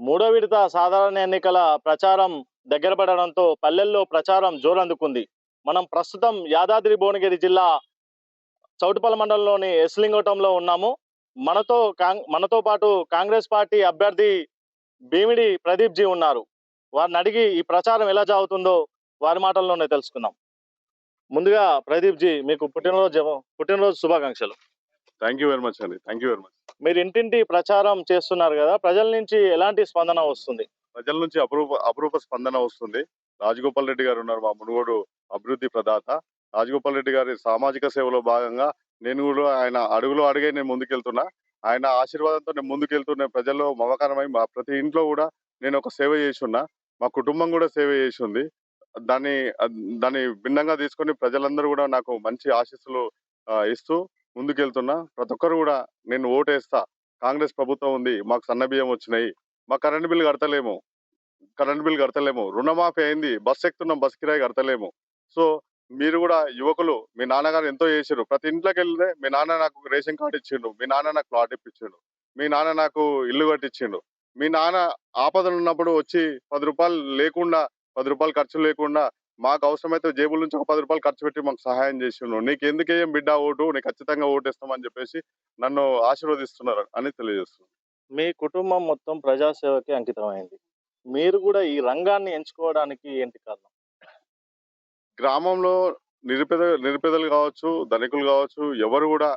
మూడో విడత సాధారణ ఎన్నికల ప్రచారం దగ్గర పడడంతో పల్లెల్లో ప్రచారం జోరందుకుంది. మనం ప్రస్తుతం యాదాద్రి భువనగిరి జిల్లా చౌటుపల్లి మండలంలోని ఎస్లింగోటంలో ఉన్నాము. మనతో పాటు కాంగ్రెస్ పార్టీ అభ్యర్థి భీమిడి ప్రదీప్ జీ ఉన్నారు. వారిని అడిగి ఈ ప్రచారం ఎలా సాగుతుందో వారి మాటల్లోనే తెలుసుకుందాం. ముందుగా ప్రదీప్ జీ, మీకు పుట్టినరోజు శుభాకాంక్షలు. థ్యాంక్ యూ వెరీ మచ్ అండి. Thank you very much. మీరు ఇంటింటి ప్రచారం చేస్తున్నారు కదా, ప్రజల నుంచి ఎలాంటి స్పందన వస్తుంది? ప్రజల నుంచి అపురూప స్పందన వస్తుంది. రాజగోపాల్ రెడ్డి గారు ఉన్నారు, మా మునుగోడు అభివృద్ధి ప్రదాత. రాజగోపాల్ రెడ్డి గారి సామాజిక సేవలో భాగంగా నేను కూడా ఆయన అడుగులో అడిగే నేను ముందుకెళ్తున్నా. ఆయన ఆశీర్వాదంతో నేను ముందుకెళ్తున్న ప్రజల్లో మమకారమై మా ప్రతి ఇంట్లో కూడా నేను ఒక సేవ చేసి ఉన్నా. మా కుటుంబం కూడా సేవ చేసి ఉంది. దాన్ని భిన్నంగా తీసుకొని ప్రజలందరూ కూడా నాకు మంచి ఆశీస్సులు ఇస్తూ ముందుకెళ్తున్నా. ప్రతి ఒక్కరు కూడా నేను ఓటేస్తా, కాంగ్రెస్ ప్రభుత్వం ఉంది, మాకు సన్న బియ్యం వచ్చినాయి, మా కరెంట్ బిల్ కడతలేము, రుణమాఫీ అయింది, బస్ ఎక్కుతున్నాం, బస్ కిరాయి కడతలేము. సో మీరు కూడా యువకులు, మీ నాన్నగారు ఎంతో చేసారు. ప్రతి ఇంట్లోకి వెళ్తే మీ నాన్న నాకు రేషన్ కార్డు ఇచ్చిండు, మీ నాన్న నాకు ప్లాట్ ఇప్పించిండు, మీ నాన్న నాకు ఇల్లు కట్టించిండు, మీ నాన్న ఆపదలు ఉన్నప్పుడు వచ్చి 10 రూపాయలు లేకుండా, 10 రూపాయలు ఖర్చు లేకుండా మాకు అవసరమైతే జేబుల నుంచి ఒక 10 రూపాయలు ఖర్చు పెట్టి మాకు సహాయం చేసిండు. నీకు ఎందుకేం బిడ్డ ఓటు, నీకు ఖచ్చితంగా ఓటేస్తామని చెప్పేసి నన్ను ఆశీర్వదిస్తున్నారు అని తెలియజేస్తున్నాను. మీ కుటుంబం మొత్తం ప్రజాసేవకి అంకితమైంది. మీరు కూడా ఈ రంగాన్ని ఎంచుకోవడానికి ఏంటి కారణం? గ్రామంలో నిరుపేదలు కావచ్చు, ధనికులు కావచ్చు, ఎవరు కూడా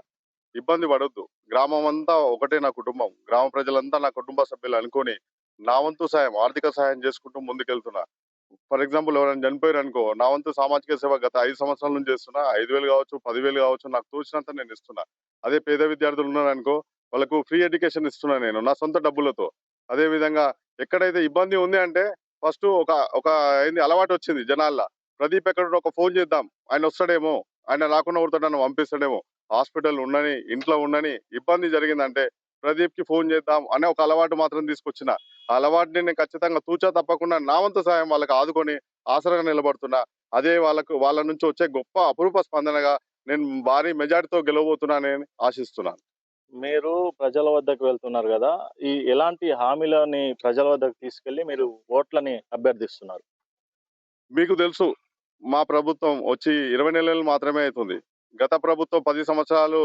ఇబ్బంది పడొద్దు. గ్రామం అంతా ఒకటే నా కుటుంబం. గ్రామ ప్రజలంతా నా కుటుంబ సభ్యులు అనుకొని నా వంతు సాయం, ఆర్థిక సాయం చేసుకుంటూ ముందుకెళ్తున్నా. ఫర్ ఎగ్జాంపుల్ ఎవరైనా చనిపోయారు అనుకో, నా వంతు సామాజిక సేవ గత 5 సంవత్సరాల నుంచి చేస్తున్నా. 5,000 కావచ్చు, 10,000 కావచ్చు, నాకు తోచినంత నేను ఇస్తున్నా. అదే పేద విద్యార్థులు ఉన్నారనుకో, వాళ్ళకు ఫ్రీ ఎడ్యుకేషన్ ఇస్తున్నా నేను నా సొంత డబ్బులతో. అదే విధంగా ఎక్కడైతే ఇబ్బంది ఉంది అంటే ఫస్ట్ ఒక అలవాటు వచ్చింది జనాల్లో. ప్రదీప్ ఎక్కడ ఒక ఫోన్ చేద్దాం, ఆయన వస్తాడేమో, ఆయన రాకుండా కొడతాడు, నన్ను పంపిస్తాడేమో, హాస్పిటల్ ఉండని, ఇంట్లో ఉండని, ఇబ్బంది జరిగిందంటే ప్రదీప్ కి ఫోన్ చేద్దాం అనే ఒక అలవాటు మాత్రం తీసుకొచ్చిన. ఆ అలవాటుని నేను ఖచ్చితంగా తూచా తప్పకుండా నా వంతు సాయం వాళ్ళకి ఆదుకొని ఆసరగా నిలబడుతున్నా. అదే వాళ్ళ నుంచి వచ్చే గొప్ప అపురూప స్పందనగా నేను భారీ మెజార్టీతో గెలవబోతున్నానని ఆశిస్తున్నాను. మీరు ప్రజల వద్దకు వెళ్తున్నారు కదా, ఈ ఎలాంటి హామీలని ప్రజల వద్దకు తీసుకెళ్లి మీరు ఓట్లని అభ్యర్థిస్తున్నారు? మీకు తెలుసు, మా ప్రభుత్వం వచ్చి 20 నెలలు మాత్రమే అవుతుంది. గత ప్రభుత్వం 10 సంవత్సరాలు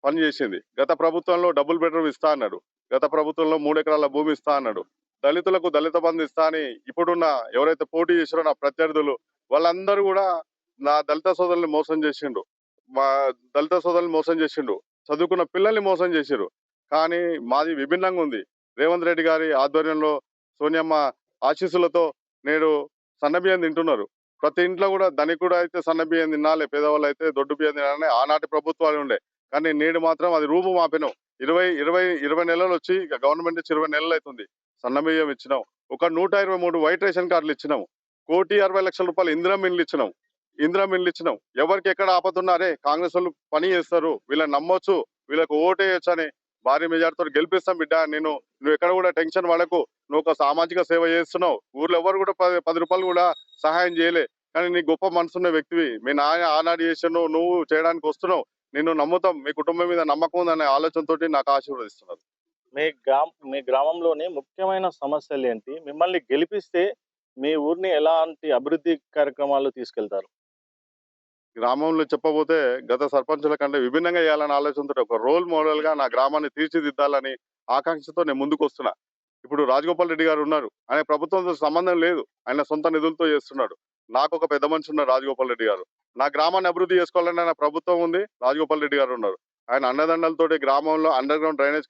పనిచేసింది. గత ప్రభుత్వంలో డబుల్ బెడ్రూమ్ ఇస్తా అన్నాడు. గత ప్రభుత్వంలో 3 ఎకరాల భూమి ఇస్తా అన్నాడు. దళితులకు దళిత బంధు ఇస్తా అని ఇప్పుడున్న ఎవరైతే పోటీ చేసారో నా ప్రత్యర్థులు వాళ్ళందరూ కూడా నా దళిత సోదరుల్ని మోసం చేసిండు. మా దళిత సోదరుల్ని మోసం చేసిండు. చదువుకున్న పిల్లల్ని మోసం చేసిరు. కానీ మాది విభిన్నంగా ఉంది. రేవంత్ రెడ్డి గారి ఆధ్వర్యంలో, సోనియమ్మ ఆశీస్సులతో నేడు సన్నబియ్యం తింటున్నారు. ప్రతి ఇంట్లో కూడా ధనికుడు అయితే సన్నబియ్యం తినాలి, పేదవాళ్ళు అయితే దొడ్డు బియ్యం తినాలని ఆనాటి ప్రభుత్వాలు ఉండే. కానీ నేడు మాత్రం అది రూపు మాపినాం. 20 నెలలు వచ్చి గవర్నమెంట్ నుంచి 20 నెలలు అవుతుంది. సన్నబియ్యం ఇచ్చినాం. ఒక 123 వైట్ రేషన్ కార్డులు ఇచ్చినాం. 1,60,00,000 ఇందిరా మిల్లు ఇచ్చినాం. ఎవరికి ఎక్కడ ఆపతున్నారే, కాంగ్రెస్ వాళ్ళు పని చేస్తారు, వీళ్ళని నమ్మొచ్చు, వీళ్ళకు ఓటేయచ్చు అని భారీ మెజార్టీతో గెలిపిస్తాం బిడ్డ. నువ్వు ఎక్కడ కూడా టెన్షన్ పడకు, నువ్వు ఒక సామాజిక సేవ చేస్తున్నావు. ఊర్లో ఎవరు కూడా 10 రూపాయలు కూడా సహాయం చేయలే. కానీ నీ గొప్ప మనసున్న వ్యక్తివి, మీ నాన్న ఆనాడు చేసావు, నువ్వు చేయడానికి వస్తున్నావు, నిన్ను నమ్ముతాం, మీ కుటుంబం మీద నమ్మకం ఉందనే ఆలోచనతో నాకు ఆశీర్వదిస్తున్నారు. మీ గ్రామంలోని ముఖ్యమైన సమస్యలు ఏంటి? మిమ్మల్ని గెలిపిస్తే మీ ఊరిని ఎలాంటి అభివృద్ధి కార్యక్రమాలు తీసుకెళ్తారు? గ్రామంలో చెప్పబోతే గత సర్పంచుల కంటే విభిన్నంగా చేయాలనే ఆలోచనతో ఒక రోల్ మోడల్ గా నా గ్రామాన్ని తీర్చిదిద్దాలని ఆకాంక్షతో నేను ముందుకు వస్తున్నా. ఇప్పుడు రాజగోపాల్ రెడ్డి గారు ఉన్నారు, ఆయన ప్రభుత్వంతో సంబంధం లేదు, ఆయన సొంత నిధులతో చేస్తున్నాడు. నాకు ఒక పెద్ద మనిషి ఉన్నారు, రాజగోపాల్ రెడ్డి గారు. నా గ్రామాన్ని అభివృద్ధి చేసుకోవాలని ఆయన ప్రభుత్వం ఉంది, రాజగోపాల్ రెడ్డి గారు ఉన్నారు. ఆయన అన్నదండలతోటి గ్రామంలో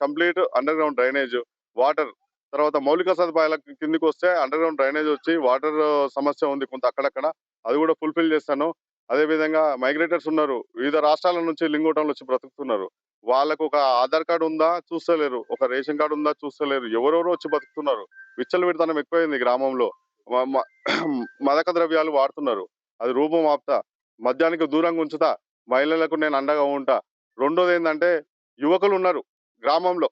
complete under ground drainage, water, తర్వాత మౌలిక సదుపాయాల కిందికి వస్తే అండర్ గ్రౌండ్ డ్రైనేజ్ వచ్చి వాటర్ సమస్య ఉంది కొంత అక్కడక్కడ, అది కూడా ఫుల్ఫిల్ చేస్తాను. అదే విధంగా మైగ్రేటర్స్ ఉన్నారు, వివిధ రాష్ట్రాల నుంచి లింగోటంలో వచ్చి బ్రతుకుతున్నారు. వాళ్ళకు ఒక ఆధార్ కార్డు ఉందా చూస్తలేరు, ఒక రేషన్ కార్డు ఉందా చూస్తలేరు, ఎవరెవరో వచ్చి బతుకుతున్నారు. విచ్చలవిడితనం ఎక్కువైంది గ్రామంలో. మదక ద్రవ్యాలు వాడుతున్నారు. అది రూపం ఆపుతా, మద్యానికి దూరంగా ఉంచుతా, మహిళలకు నేను అండగా ఉంటా. రెండోది ఏంటంటే యువకులు ఉన్నారు గ్రామంలో.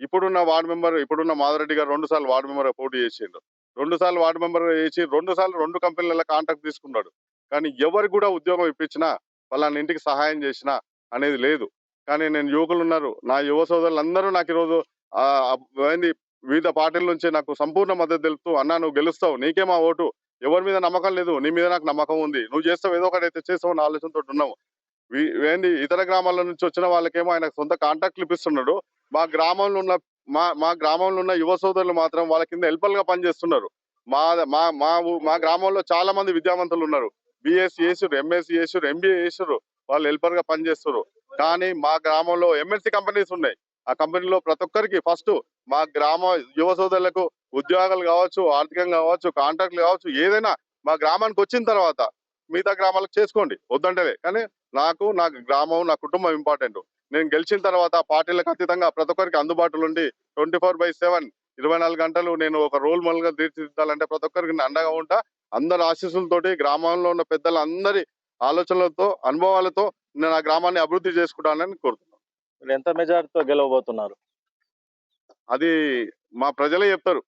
ఇప్పుడున్న మాధవరెడ్డి గారు 2 సార్లు వార్డు మెంబర్ పోటీ చేసిండు. 2 సార్లు వార్డు మెంబర్ చేసి 2 సార్లు 2 కంపెనీల కాంట్రాక్ట్ తీసుకున్నాడు. కానీ ఎవరికి కూడా ఉద్యోగం ఇప్పించినా, వాళ్ళ ఇంటికి సహాయం చేసినా, అనేది లేదు. కానీ నేను యువకులు ఉన్నారు, నా యువ సోదరులందరూ నాకు ఈరోజు ఏంది వివిధ పార్టీల నుంచి నాకు సంపూర్ణ మద్దతు తెలుపుతూ, అన్నా నువ్వు గెలుస్తావు, నీకే మా ఓటు, ఎవరి మీద నమ్మకం లేదు, నీ మీద నాకు నమ్మకం ఉంది, నువ్వు చేస్తావు, ఏదో ఒకటి అయితే చేస్తావు అన్న ఆలోచనతో ఉన్నాము. ఏంది ఇతర గ్రామాల నుంచి వచ్చిన వాళ్ళకేమో ఆయన సొంత కాంటాక్ట్లు ఇప్పిస్తున్నాడు. మా గ్రామంలో ఉన్న మా గ్రామంలో ఉన్న యువ సోదరులు మాత్రం వాళ్ళ కింద హెల్పర్లుగా పనిచేస్తున్నారు. మా మా మా ఊ- మా గ్రామంలో చాలా మంది విద్యావంతులు ఉన్నారు. బిఎస్సి చేసిర్రు, ఎంఎస్సి చేసిర్రు, ఎంబీఏ చేసిర్రు, వాళ్ళు హెల్పర్గా పనిచేస్తున్నారు. కానీ మా గ్రామంలో ఎంఎన్సి కంపెనీస్ ఉన్నాయి. ఆ కంపెనీలో ప్రతి ఒక్కరికి ఫస్ట్ మా గ్రామ యువ సోదరులకు ఉద్యోగాలు కావచ్చు, ఆర్థికంగా కావచ్చు, కాంట్రాక్ట్లు కావచ్చు, ఏదైనా మా గ్రామానికి వచ్చిన తర్వాత మిగతా గ్రామాలకు చేసుకోండి వద్దంటలే. కానీ నా గ్రామం, నా కుటుంబం ఇంపార్టెంట్. నేను గెలిచిన తర్వాత పార్టీలకు అతీతంగా ప్రతి ఒక్కరికి అందుబాటులో ఉండి 24/7 24 గంటలు నేను ఒక రోల్ మోడల్ గా తీర్చిదిద్దాలంటే ప్రతి ఒక్కరికి నేను అండగా ఉంటా. అందరి ఆశీస్సులతోటి, గ్రామంలో ఉన్న పెద్దలందరి ఆలోచనలతో, అనుభవాలతో నేను ఆ గ్రామాన్ని అభివృద్ధి చేసుకుంటానని కోరుతున్నాను. మీరు ఎంత మెజారిటీతో గెలవబోతున్నారు? అది మా ప్రజలే చెప్తారు.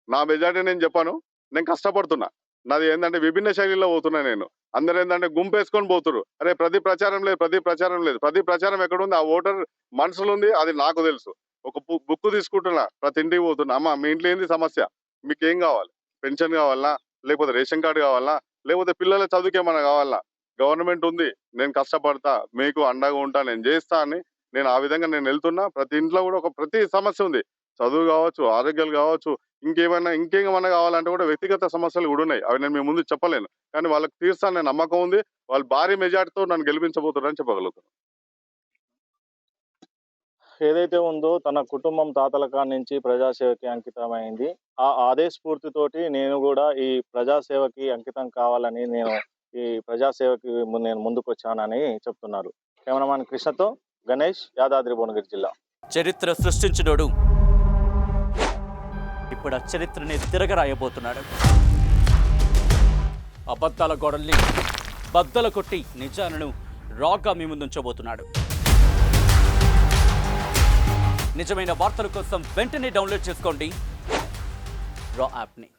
నా మెజారిటీ నేను చెప్పాను. నేను కష్టపడుతున్నా. నాది ఏంటంటే విభిన్న శైలిలో పోతున్నా నేను. అందరూ ఏంటంటే గుంపేసుకొని పోతురు. అరే ప్రతి ప్రచారం లేదు, ప్రతి ప్రచారం లేదు. ప్రతి ప్రచారం ఎక్కడుంది? ఆ ఓటర్ మనసులో ఉంది. అది నాకు తెలుసు. ఒక బుక్ తీసుకుంటున్నా, ప్రతి ఇంటికి పోతున్నా. అమ్మ మీ ఇంట్లో ఏంది సమస్య? మీకేం కావాలి? పెన్షన్ కావాలా? లేకపోతే రేషన్ కార్డు కావాలా? లేకపోతే పిల్లల చదువుకి ఏమైనా కావాలా? గవర్నమెంట్ ఉంది, నేను కష్టపడతా, మీకు అండగా ఉంటా, నేను చేస్తా అని నేను ఆ విధంగా నేను వెళ్తున్నా. ప్రతి ఇంట్లో కూడా ప్రతి సమస్య ఉంది. చదువు కావచ్చు, ఆరోగ్యాలు కావచ్చు, ఇంకేమైనా కావాలంటే కూడా వ్యక్తిగత సమస్యలు కూడా ఉన్నాయి. అవి నేను మీ ముందు చెప్పలేను. కానీ వాళ్ళకి తీర్చాలనే నమ్మకం ఉంది. వాళ్ళు భారీ మెజార్టీతో నన్ను గెలిపించబోతున్నారని చెప్పగలుగుతాను. ఏదైతే ఉందో తన కుటుంబం తాతల కాడి నుంచి ప్రజాసేవకి అంకితమైంది. అదే స్ఫూర్తితోటి నేను కూడా ఈ ప్రజాసేవకి అంకితం కావాలని ఈ ప్రజాసేవకి నేను ముందుకొచ్చానని చెప్తున్నారు. కెమెరామాన్ కృష్ణతో గణేష్, యాదాద్రి భువనగిరి జిల్లా. చరిత్ర సృష్టించినోడు ఇప్పుడు ఆ చరిత్రని తిరగరాయబోతున్నాడు. అబద్ధాల గోడల్ని బద్దలు కొట్టి నిజాలను రాగా మీ ముందుంచబోతున్నాడు. నిజమైన వార్తల కోసం వెంటనే డౌన్లోడ్ చేసుకోండి రా యాప్ని.